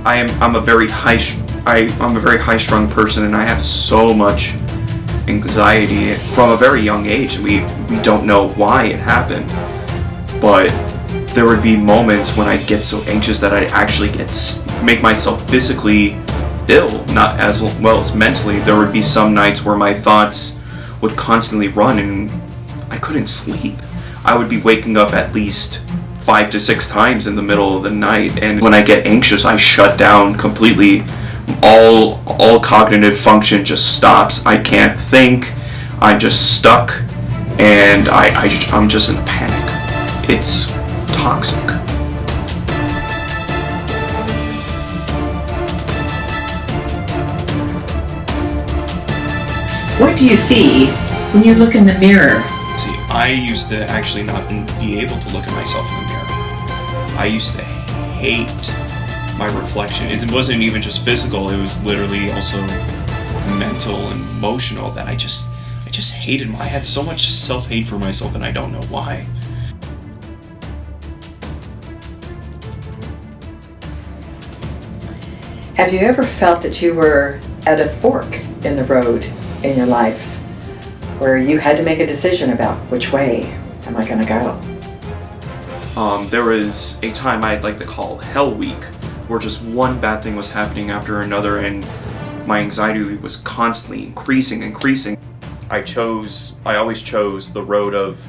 I'm a very I'm a very high-strung person, and I have so much anxiety from a very young age. We don't know why it happened, but there would be moments when I'd get so anxious that I'd actually make myself physically ill, not as well as mentally. There would be some nights where my thoughts would constantly run and I couldn't sleep. I would be waking up at least 5 to 6 times in the middle of the night, and when I get anxious, I shut down completely. All cognitive function just stops. I can't think. I'm just stuck, and I'm just in a panic. It's toxic. What do you see when you look in the mirror? See, I used to actually not be able to look at myself in the mirror. I used to hate my reflection. It wasn't even just physical, it was literally also mental and emotional, that I just hated I had so much self-hate for myself, and I don't know why. Have you ever felt that you were at a fork in the road in your life, where you had to make a decision about which way am I going to go? There was a time I'd like to call Hell Week, where just one bad thing was happening after another, and my anxiety was constantly increasing. I always chose the road of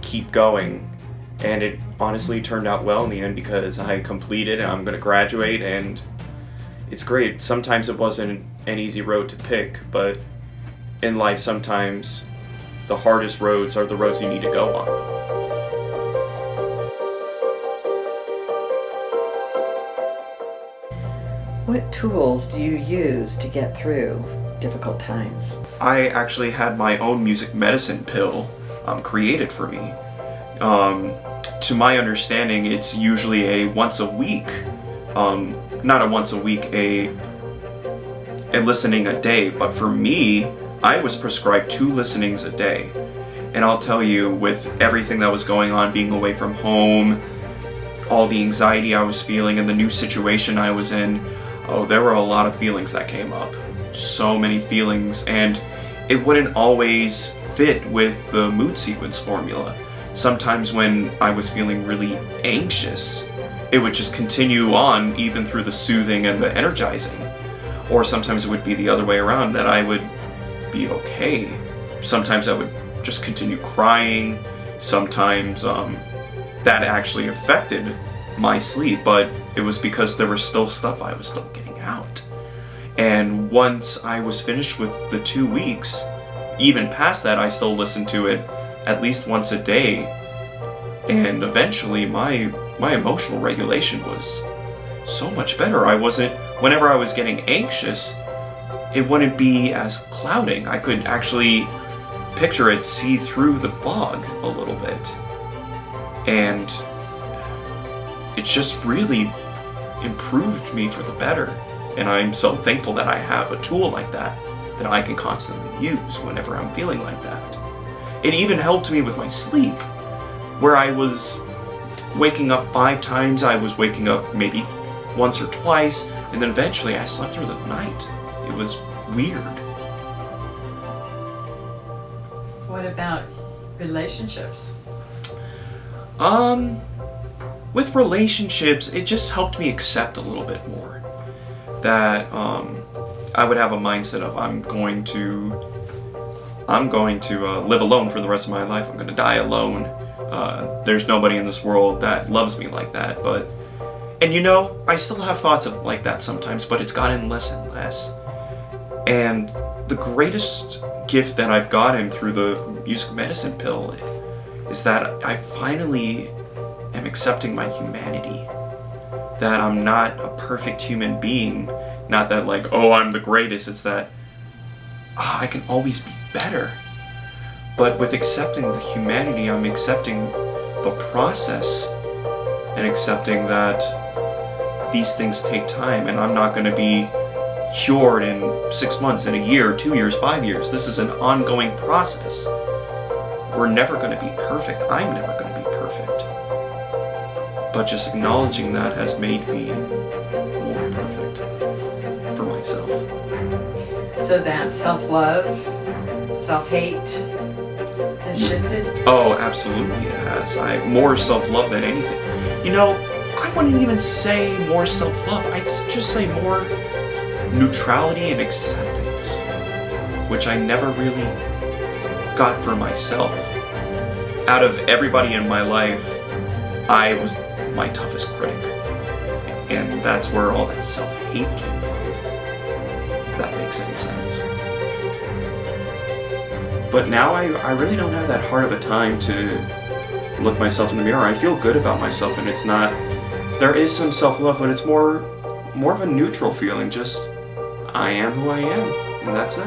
keep going, and it honestly turned out well in the end, because I completed and I'm going to graduate, and it's great. Sometimes it wasn't an easy road to pick, but in life sometimes the hardest roads are the roads you need to go on. What tools do you use to get through difficult times? I actually had my own music medicine pill created for me. To my understanding, it's usually a once a week, not a once a week, a listening a day, but for me, I was prescribed 2 listenings a day. And I'll tell you, with everything that was going on, being away from home, all the anxiety I was feeling, and the new situation I was in, there were a lot of feelings that came up. So many feelings, and it wouldn't always fit with the mood sequence formula. Sometimes when I was feeling really anxious, it would just continue on even through the soothing and the energizing. Or sometimes it would be the other way around, that I would be okay. Sometimes I would just continue crying. Sometimes that actually affected my sleep, but it was because there was still stuff I was still getting out. And once I was finished with the 2 weeks, even past that, I still listened to it at least once a day, and eventually my emotional regulation was so much better. Whenever I was getting anxious, it wouldn't be as clouding. I could actually picture it, see through the fog a little bit. And it just really improved me for the better. And I'm so thankful that I have a tool like that I can constantly use whenever I'm feeling like that. It even helped me with my sleep, where I was waking up 5 times. I was waking up maybe once or twice, and then eventually I slept through the night. It was weird. What about relationships? With relationships, it just helped me accept a little bit more. That I would have a mindset of I'm going to live alone for the rest of my life. I'm going to die alone. There's nobody in this world that loves me like that. And I still have thoughts of like that sometimes, but it's gotten less and less. And the greatest gift that I've gotten through the music medicine pill is that I finally am accepting my humanity. That I'm not a perfect human being. Not that I'm the greatest. It's that I can always be better. But with accepting the humanity, I'm accepting the process and accepting that these things take time, and I'm not going to be cured in 6 months, in a year, 2 years, 5 years. This is an ongoing process. We're never going to be perfect. I'm never going to be perfect. But just acknowledging that has made me more perfect. So that self-love, self-hate has shifted? Oh, absolutely it has. More self-love than anything. You know, I wouldn't even say more self-love. I'd just say more neutrality and acceptance, which I never really got for myself. Out of everybody in my life, I was my toughest critic. And that's where all that self-hate came from, if that makes any sense. But now I really don't have that hard of a time to look myself in the mirror. I feel good about myself, and it's not, there is some self-love, but it's more of a neutral feeling, just I am who I am, and that's it.